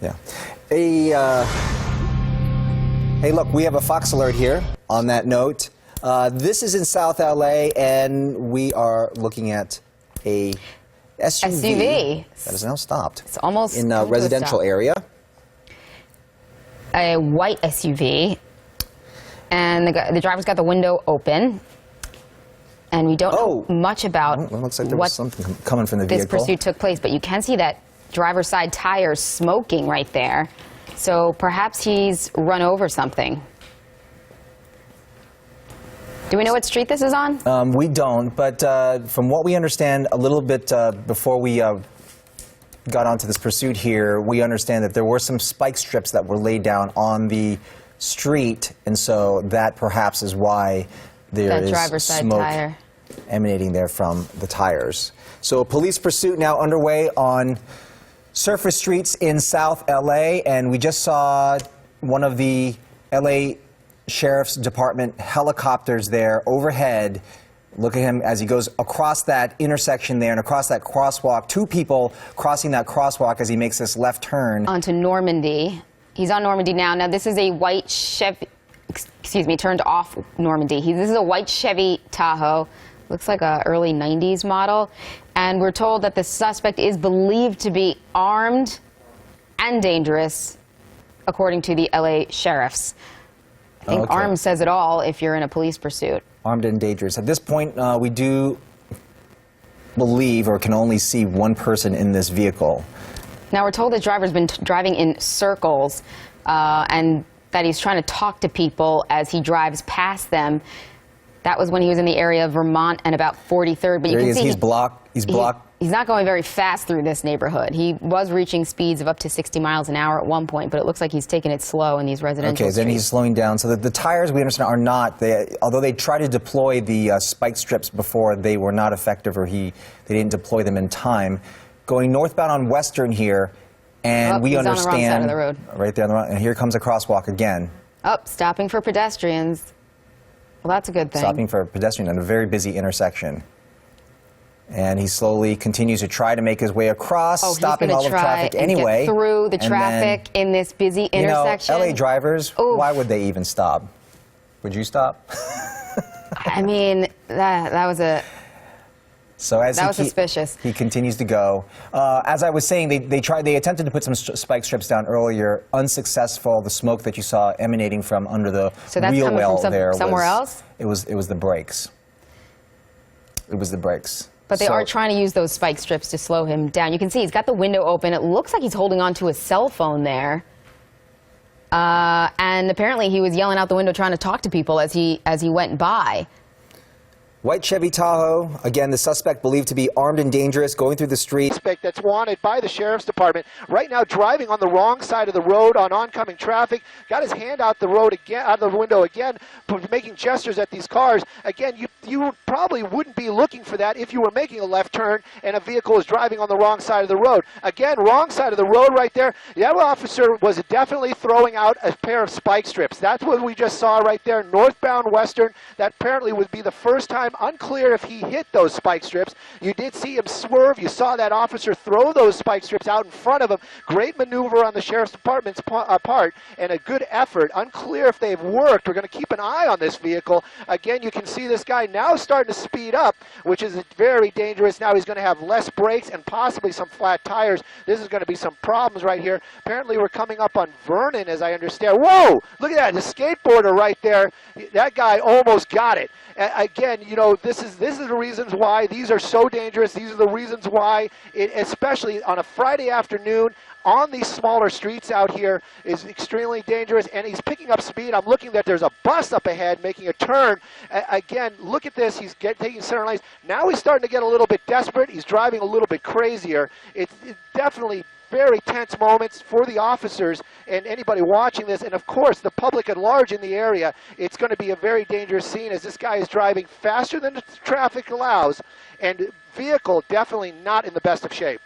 Yeah. Hey, look, we have a Fox alert here on that note. This is in South LA, and we are looking at a SUV that is now stopped. It's almost in a residential area. A white SUV, and the driver's got the window open, and we don't know much about it looks like there was something coming from the this vehicle. pursuit took place, but you can see that driver's side tire smoking right there. So perhaps he's run over something. Do we know what street this is on? We don't, but from what we understand a little bit before we got onto this pursuit here, we understand that there were some spike strips that were laid down on the street, and so that perhaps is why there is smoke emanating there from the tires. So a police pursuit now underway on surface streets in South LA, and we just saw one of the LA Sheriff's Department helicopters there overhead. Look at him as he goes across that intersection there and across that crosswalk. Two people crossing that crosswalk as he makes this left turn. Onto Normandy. He's on Normandy now. Now this is a white Chevy, excuse me, turned off Normandy. This is a white Chevy Tahoe. Looks like a early 90s model. And we're told that the suspect is believed to be armed and dangerous, according to the LA sheriffs. I think armed says it all if you're in a police pursuit. Armed and dangerous. At this point, we do believe or can only see one person in this vehicle. Now, we're told the driver's been driving in circles and that he's trying to talk to people as he drives past them. That was when he was in the area of Vermont and about 43rd. But you can see he's blocked. He's not going very fast through this neighborhood. He was reaching speeds of up to 60 miles an hour at one point, but it looks like he's taking it slow in these residential streets. Then he's slowing down. So the tires, we understand, are not. Although they tried to deploy the spike strips before, they were not effective, or they didn't deploy them in time. Going northbound on Western here, and we understand. On the wrong side of the road. Right there on the wrong, and here comes a crosswalk again. Stopping for pedestrians. Well, that's a good thing. Stopping for a pedestrian at a very busy intersection. And he slowly continues to try to make his way across, stopping all of traffic anyway. Get through the traffic in this busy intersection. You know, LA drivers, why would they even stop? Would you stop? I mean, that was a... So as that was suspicious. He continues to go. As I was saying, they attempted to put some spike strips down earlier, unsuccessful. The smoke that you saw emanating from under the wheel well there somewhere else? It was the brakes. It was the brakes. But they are trying to use those spike strips to slow him down. You can see he's got the window open. It looks like he's holding on to his cell phone there. And apparently he was yelling out the window trying to talk to people as he went by. White Chevy Tahoe, again, the suspect believed to be armed and dangerous, going through the street. Suspect that's wanted by the Sheriff's Department. Right now driving on the wrong side of the road on oncoming traffic. Got his hand out the road again, out of the window again, making gestures at these cars. Again, you probably wouldn't be looking for that if you were making a left turn and a vehicle is driving on the wrong side of the road. Again, wrong side of the road right there. The other officer was definitely throwing out a pair of spike strips. That's what we just saw right there, northbound Western. That apparently would be the first time. Unclear if he hit those spike strips. You did see him swerve. You saw that officer throw those spike strips out in front of him. Great maneuver on the Sheriff's Department's part and a good effort. Unclear if they've worked. We're going to keep an eye on this vehicle. Again, you can see this guy now starting to speed up, which is very dangerous. Now he's going to have less brakes and possibly some flat tires. This is going to be some problems right here. Apparently we're coming up on Vernon, as I understand. Whoa! Look at that, the skateboarder right there. That guy almost got it. Again, you know, this is the reasons why these are so dangerous. These are the reasons why, especially on a Friday afternoon, on these smaller streets out here, is extremely dangerous, and he's picking up speed. I'm looking that there's a bus up ahead making a turn. Again, look at this. He's taking center lanes. Now he's starting to get a little bit desperate. He's driving a little bit crazier. It's definitely very tense moments for the officers and anybody watching this, and of course the public at large in the area. It's going to be a very dangerous scene as this guy is driving faster than the traffic allows, and vehicle definitely not in the best of shape.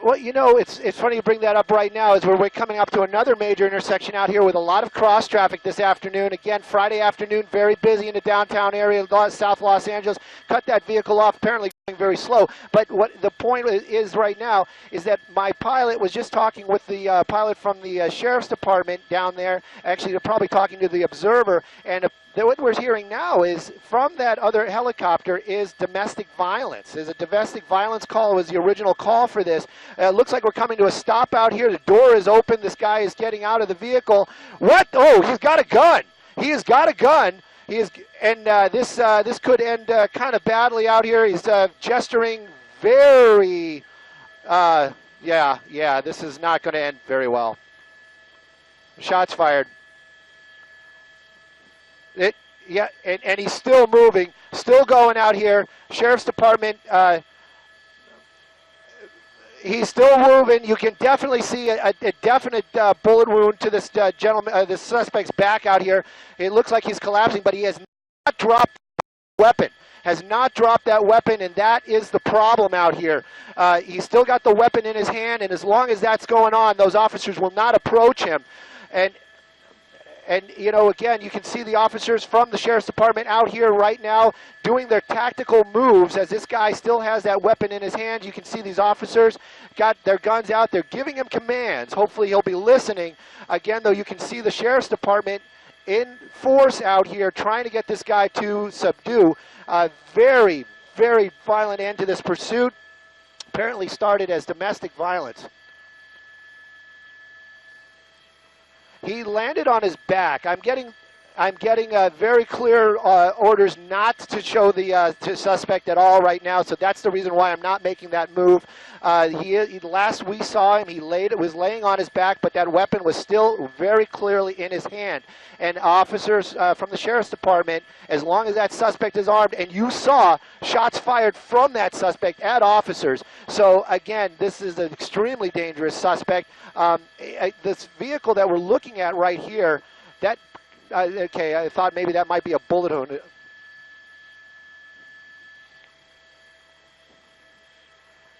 Well, you know, it's funny you bring that up right now as we're coming up to another major intersection out here with a lot of cross traffic this afternoon. Again, Friday afternoon, very busy in the downtown area, South Los Angeles. Cut that vehicle off, apparently going very slow. But what the point is right now is that my pilot was just talking with the pilot from the Sheriff's Department down there. Actually, they're probably talking to the Observer, and what we're hearing now is from that other helicopter is domestic violence. There's a domestic violence call. It was the original call for this. It looks like we're coming to a stop out here. The door is open. This guy is getting out of the vehicle. What? Oh, he's got a gun. He has got a gun. He is, and this could end kind of badly out here. He's gesturing very, yeah. This is not going to end very well. Shots fired. Yeah, and he's still moving, still going out here. Sheriff's Department, he's still moving. You can definitely see a definite bullet wound to this gentleman, this suspect's back out here. It looks like he's collapsing, but he has not dropped the weapon. Has not dropped that weapon, and that is the problem out here. He's still got the weapon in his hand, and as long as that's going on, those officers will not approach him. And, you know, again, you can see the officers from the Sheriff's Department out here right now doing their tactical moves as this guy still has that weapon in his hand. You can see these officers got their guns out. They're giving him commands. Hopefully he'll be listening. Again, though, you can see the Sheriff's Department in force out here trying to get this guy to subdue. Very, very violent end to this pursuit. Apparently started as domestic violence. He landed on his back. I'm getting very clear orders not to show the suspect at all right now. So that's the reason why I'm not making that move. Last we saw him, he was laying on his back, but that weapon was still very clearly in his hand. And officers from the Sheriff's Department, as long as that suspect is armed, and you saw shots fired from that suspect at officers. So again, this is an extremely dangerous suspect. This vehicle that we're looking at right here, that okay, I thought maybe that might be a bullet wound.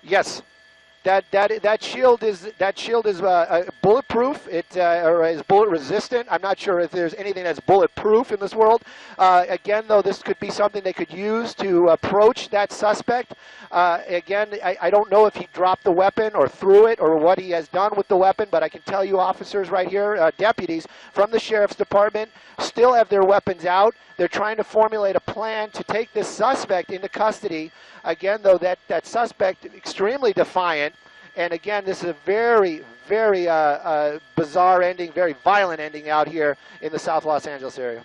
Yes, that shield is bulletproof. Or is bullet resistant. I'm not sure if there's anything that's bulletproof in this world. Again, though, this could be something they could use to approach that suspect. Again, I don't know if he dropped the weapon or threw it or what he has done with the weapon, but I can tell you officers right here, deputies from the Sheriff's Department, still have their weapons out. They're trying to formulate a plan to take this suspect into custody. Again, though, that suspect extremely defiant. And again, this is a very, very bizarre ending, very violent ending out here in the South Los Angeles area.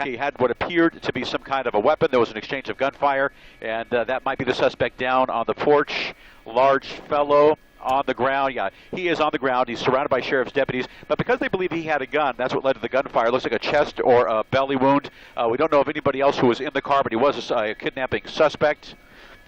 He had what appeared to be some kind of a weapon. There was an exchange of gunfire, and that might be the suspect down on the porch. Large fellow on the ground. Yeah, he is on the ground. He's surrounded by sheriff's deputies, but because they believe he had a gun, that's what led to the gunfire. It looks like a chest or a belly wound. We don't know of anybody else who was in the car, but he was a kidnapping suspect.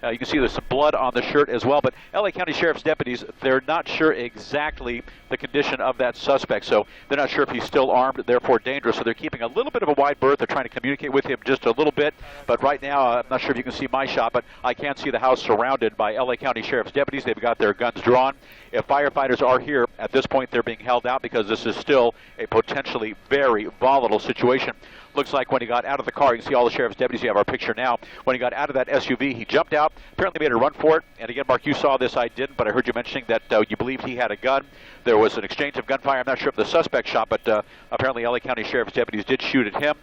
You can see there's some blood on the shirt as well, but LA County Sheriff's deputies, they're not sure exactly the condition of that suspect, so they're not sure if he's still armed, therefore dangerous, so they're keeping a little bit of a wide berth. They're trying to communicate with him just a little bit, but right now, I'm not sure if you can see my shot, but I can see the house surrounded by LA County Sheriff's deputies. They've got their guns drawn. If firefighters are here, at this point, they're being held out because this is still a potentially very volatile situation. Looks like when he got out of the car, you can see all the sheriff's deputies. You have our picture now. When he got out of that SUV, he jumped out, apparently made a run for it. And again, Mark, you saw this. I didn't, but I heard you mentioning that you believed he had a gun. There was an exchange of gunfire. I'm not sure if the suspect shot, but apparently LA County Sheriff's deputies did shoot at him.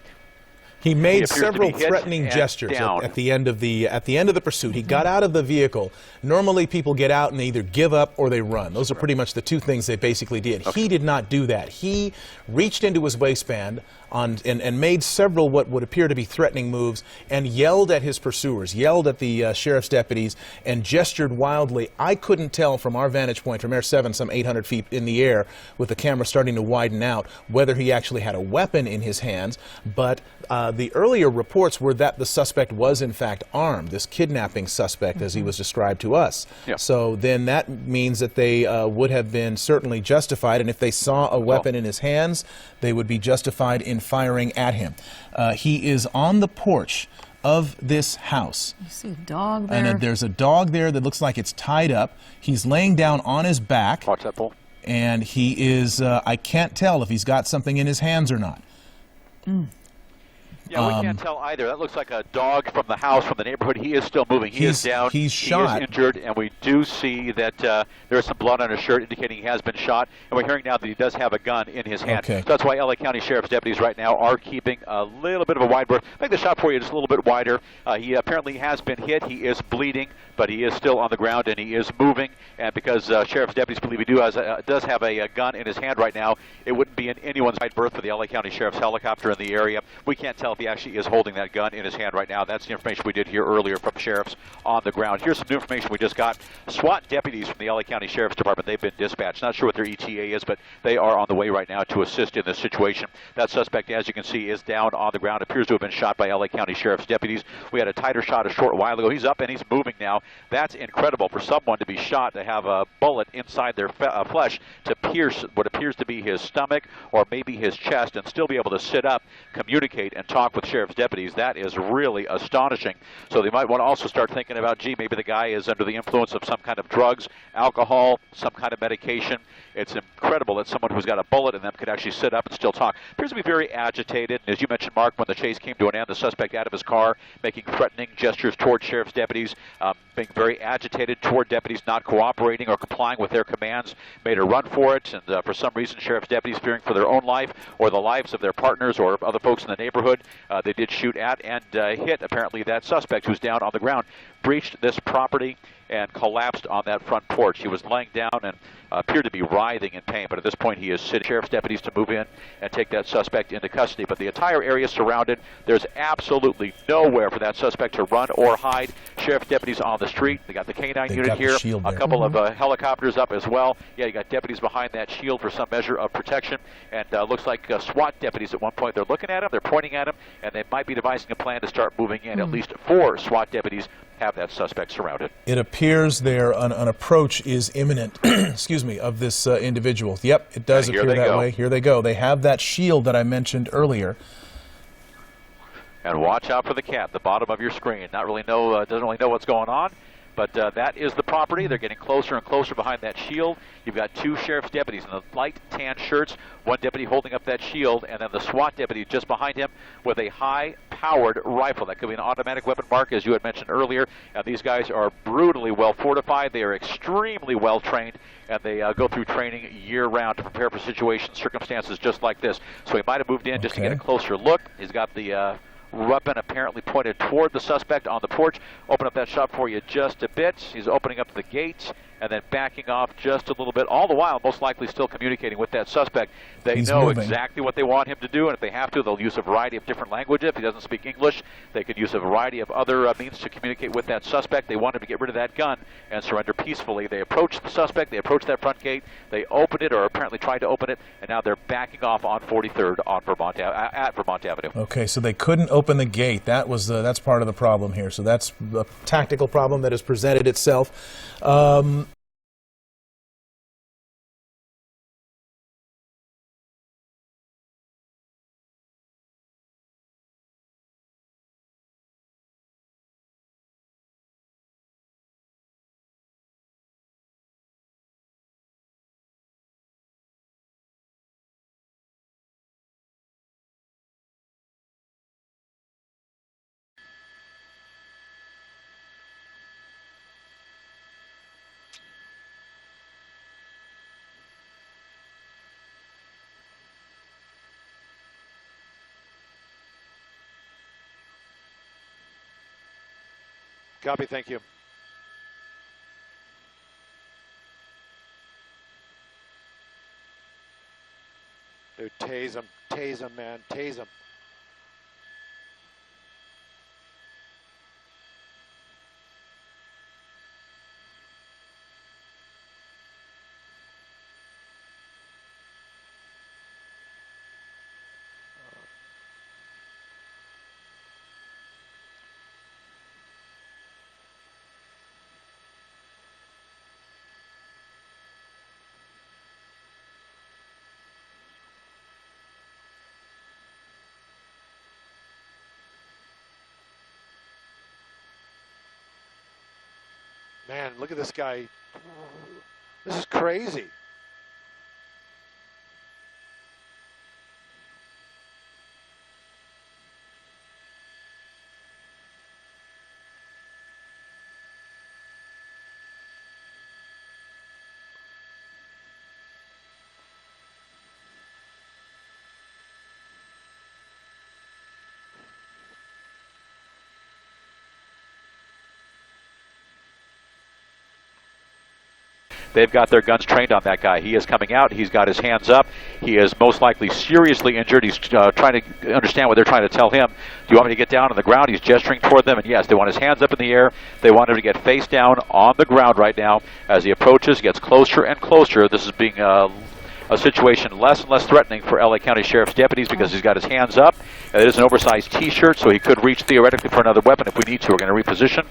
He made several threatening gestures at the end of the pursuit. He got out of the vehicle. Normally, people get out and they either give up or they run. Those are pretty much the two things they basically did. Okay. He did not do that. He reached into his waistband, and made several what would appear to be threatening moves and yelled at his pursuers, yelled at the sheriff's deputies, and gestured wildly. I couldn't tell from our vantage point, from Air 7, some 800 feet in the air, with the camera starting to widen out, whether he actually had a weapon in his hands, but the earlier reports were that the suspect was in fact armed, this kidnapping suspect as he was described to us. Yeah. So then that means that they would have been certainly justified, and if they saw a weapon in his hands, they would be justified in firing at him. He is on the porch of this house. You see a dog there? And there's a dog there that looks like it's tied up. He's laying down on his back. Watch that, Bull. And he is, I can't tell if he's got something in his hands or not. Yeah, we can't tell either. That looks like a dog from the house, from the neighborhood. He is still moving. He is down. He's shot. He is injured, and we do see that there is some blood on his shirt indicating he has been shot. And we're hearing now that he does have a gun in his hand. Okay. So that's why LA County Sheriff's deputies right now are keeping a little bit of a wide berth. Make the shot for you just a little bit wider. He apparently has been hit. He is bleeding, but he is still on the ground, and he is moving. And because Sheriff's deputies believe he does have a gun in his hand right now, it wouldn't be in anyone's wide berth for the LA County Sheriff's helicopter in the area. We can't tell if he actually is holding that gun in his hand right now. That's the information we did hear earlier from sheriffs on the ground. Here's some new information we just got. SWAT deputies from the LA County Sheriff's Department, they've been dispatched. Not sure what their ETA is, but they are on the way right now to assist in this situation. That suspect, as you can see, is down on the ground. Appears to have been shot by LA County Sheriff's deputies. We had a tighter shot a short while ago. He's up and he's moving now. That's incredible for someone to be shot, to have a bullet inside their flesh to pierce what appears to be his stomach or maybe his chest and still be able to sit up, communicate, and talk with sheriff's deputies. That is really astonishing. So they might want to also start thinking about, gee, maybe the guy is under the influence of some kind of drugs, alcohol, some kind of medication. It's incredible that someone who's got a bullet in them could actually sit up and still talk. Appears to be very agitated. And as you mentioned, Mark, when the chase came to an end, the suspect out of his car, making threatening gestures toward sheriff's deputies, being very agitated toward deputies not cooperating or complying with their commands, made a run for it. And for some reason, sheriff's deputies, fearing for their own life or the lives of their partners or other folks in the neighborhood, they did shoot at and hit, apparently, that suspect who's down on the ground, breached this property and collapsed on that front porch. He was laying down and appeared to be writhing in pain, but at this point he is sitting. Sheriff's deputies to move in and take that suspect into custody. But the entire area is surrounded. There's absolutely nowhere for that suspect to run or hide. Sheriff's deputies on the street. They got the canine unit here, a couple of helicopters up as well. Yeah, you got deputies behind that shield for some measure of protection, and looks like SWAT deputies at one point. They're looking at him, they're pointing at him, and they might be devising a plan to start moving in. At least 4 SWAT deputies have that suspect surrounded. It appears there an approach is imminent, excuse me, of this individual. Yep, it does appear that way. Here they go. They have that shield that I mentioned earlier. And watch out for the cat at the bottom of your screen. Doesn't really know what's going on. But that is the property. They're getting closer and closer behind that shield. You've got 2 sheriff's deputies in the light tan shirts, 1 deputy holding up that shield, and then the SWAT deputy just behind him with a high-powered rifle. That could be an automatic weapon, Mark, as you had mentioned earlier. And these guys are brutally well fortified. They are extremely well trained, and they go through training year-round to prepare for situations, circumstances just like this. So he might have moved in just to get a closer look. He's got the weapon apparently pointed toward the suspect on the porch. Open up that shot for you just a bit. He's opening up the gates and then backing off just a little bit, all the while most likely still communicating with that suspect. They know exactly what they want him to do, and if they have to, they'll use a variety of different languages. If he doesn't speak English, they could use a variety of other means to communicate with that suspect. They want him to get rid of that gun and surrender peacefully. They approach the suspect, they approach that front gate, they open it, or apparently tried to open it, and now they're backing off on 43rd on at Vermont Avenue. Okay, so they couldn't open the gate. That's part of the problem here. So that's a tactical problem that has presented itself. Copy, thank you. Dude, tase him, man, tase him. Man, look at this guy. This is crazy. They've got their guns trained on that guy. He is coming out. He's got his hands up. He is most likely seriously injured. He's trying to understand what they're trying to tell him. Do you want me to get down on the ground? He's gesturing toward them, and yes, they want his hands up in the air. They want him to get face down on the ground right now. As he approaches, gets closer and closer. This is being a situation less and less threatening for LA County Sheriff's deputies because he's got his hands up. It is an oversized T-shirt, so he could reach theoretically for another weapon if we need to. We're going to reposition.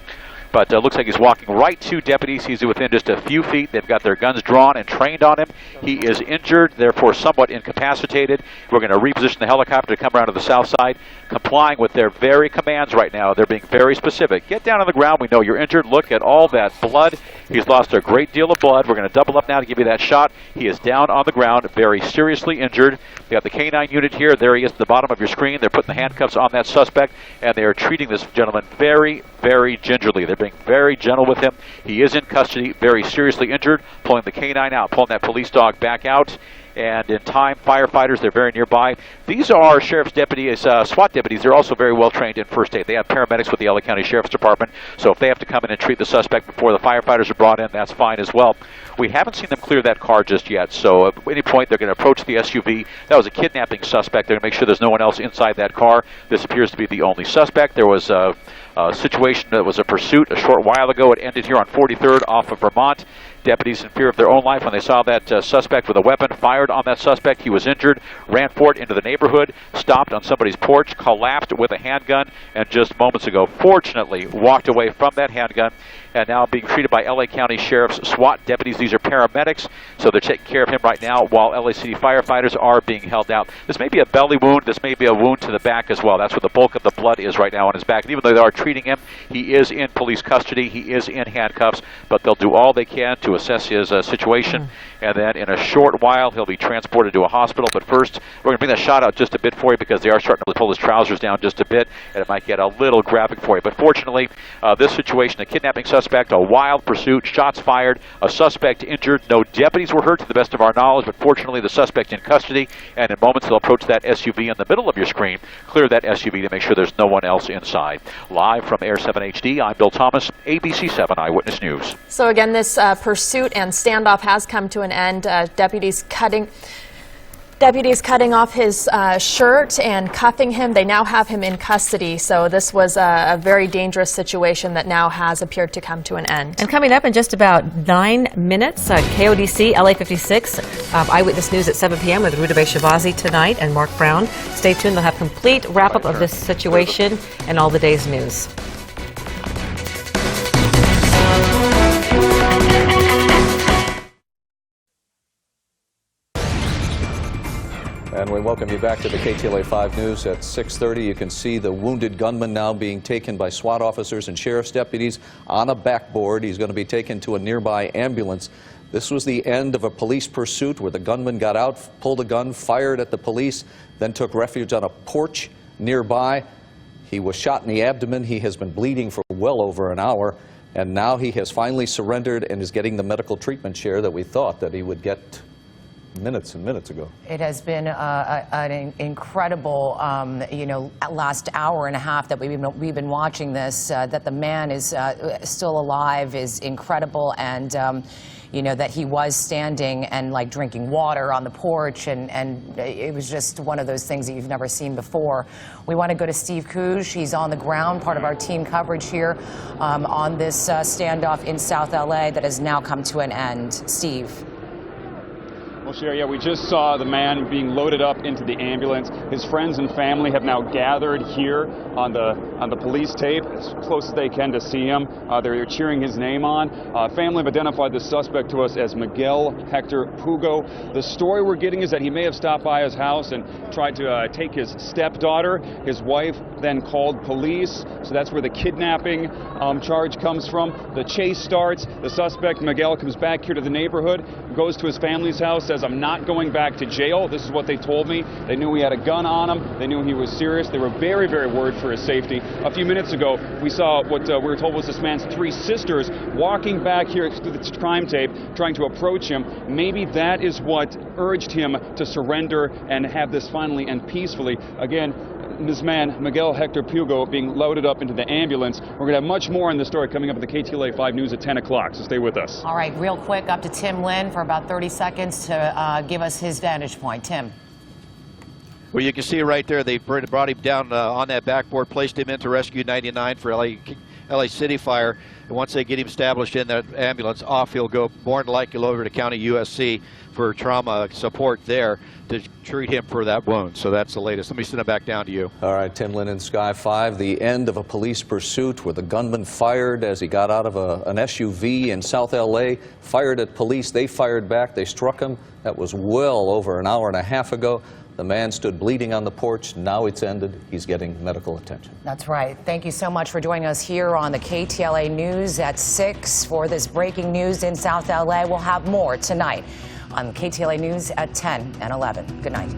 But looks like he's walking right to deputies. He's within just a few feet. They've got their guns drawn and trained on him. He is injured, therefore somewhat incapacitated. We're going to reposition the helicopter to come around to the south side, complying with their very commands right now. They're being very specific. Get down on the ground. We know you're injured. Look at all that blood. He's lost a great deal of blood. We're going to double up now to give you that shot. He is down on the ground, very seriously injured. They got the K9 unit here. There he is at the bottom of your screen. They're putting the handcuffs on that suspect, and they are treating this gentleman very, very gingerly. They're being very gentle with him. He is in custody, very seriously injured, pulling the K9 out, pulling that police dog back out. And in time, firefighters, they're very nearby. These are sheriff's deputies, SWAT deputies. They're also very well trained in first aid. They have paramedics with the LA County Sheriff's Department, so if they have to come in and treat the suspect before the firefighters are brought in, that's fine as well. We haven't seen them clear that car just yet, so at any point they're going to approach the SUV. That was a kidnapping suspect. They're going to make sure there's no one else inside that car. This appears to be the only suspect. There was a situation that was a pursuit a short while ago. It ended here on 43rd off of Vermont. Deputies in fear of their own life when they saw that suspect with a weapon, fired on that suspect. He was injured, ran for it into the neighborhood, stopped on somebody's porch, collapsed with a handgun, and just moments ago, fortunately, walked away from that handgun, and now being treated by LA County Sheriff's SWAT deputies. These are paramedics, so they're taking care of him right now while LA City firefighters are being held out. This may be a belly wound. This may be a wound to the back as well. That's where the bulk of the blood is right now on his back. And even though they are treating him, he is in police custody. He is in handcuffs, but they'll do all they can to assess his situation. And then in a short while, he'll be transported to a hospital. But first, we're going to bring that shot out just a bit for you because they are starting to pull his trousers down just a bit, and it might get a little graphic for you. But fortunately, this situation, a kidnapping suspect, a wild pursuit, shots fired, a suspect injured. No deputies were hurt to the best of our knowledge, but fortunately the suspect in custody, and in moments they'll approach that SUV in the middle of your screen, clear that SUV to make sure there's no one else inside. Live from Air 7 HD, I'm Bill Thomas, ABC 7 Eyewitness News. So again, this pursuit and standoff has come to an end. Deputies cutting off his shirt and cuffing him. They now have him in custody. So this was a very dangerous situation that now has appeared to come to an end. And coming up in just about 9 minutes, KODC LA 56 Eyewitness News at 7 p.m. with Rudabeh Shahbazi tonight and Mark Brown. Stay tuned. They'll have complete wrap-up of this situation and all the day's news. And we welcome you back to the KTLA 5 News at 6:30. You can see the wounded gunman now being taken by SWAT officers and sheriff's deputies on a backboard. He's going to be taken to a nearby ambulance. This was the end of a police pursuit where the gunman got out, pulled a gun, fired at the police, then took refuge on a porch nearby. He was shot in the abdomen. He has been bleeding for well over an hour, and now he has finally surrendered and is getting the medical treatment share that we thought that he would get minutes and minutes ago. It has been an incredible, last hour and a half that we've been watching this. That the man is still alive is incredible, and that he was standing and like drinking water on the porch, and it was just one of those things that you've never seen before. We want to go to Steve Couge. He's on the ground, part of our team coverage here on this standoff in South LA that has now come to an end. Steve. Well, Sherry, yeah, we just saw the man being loaded up into the ambulance. His friends and family have now gathered here on the police tape, as close as they can to see him. They're cheering his name on. Family have identified the suspect to us as Miguel Hector Pugo. The story we're getting is that he may have stopped by his house and tried to take his stepdaughter. His wife then called police, so that's where the kidnapping charge comes from. The chase starts. The suspect, Miguel, comes back here to the neighborhood, goes to his family's house, says, "I'm not going back to jail." This is what they told me. They knew he had a gun on him. They knew he was serious. They were very, very worried for his safety. A few minutes ago, we saw what we were told was this man's 3 sisters walking back here through the crime tape, trying to approach him. Maybe that is what urged him to surrender and have this finally end peacefully. Again, this man, Miguel Hector Pugo, being loaded up into the ambulance. We're going to have much more on this story coming up at the KTLA 5 News at 10 o'clock, so stay with us. All right, real quick, up to Tim Lynn for about 30 seconds to give us his vantage point. Tim. Well, you can see right there, they brought him down on that backboard, placed him into Rescue 99 for LA City Fire. And once they get him established in that ambulance, off he'll go, more than likely over to County USC for trauma support there to treat him for that wound. So that's the latest. Let me send it back down to you. All right, Tim Lynn in Sky 5. The end of a police pursuit where the gunman fired as he got out of an SUV in South LA, fired at police. They fired back. They struck him. That was well over an hour and a half ago. The man stood bleeding on the porch. Now it's ended. He's getting medical attention. That's right. Thank you so much for joining us here on the KTLA News at 6 for this breaking news in South LA. We'll have more tonight on KTLA News at 10 and 11. Good night.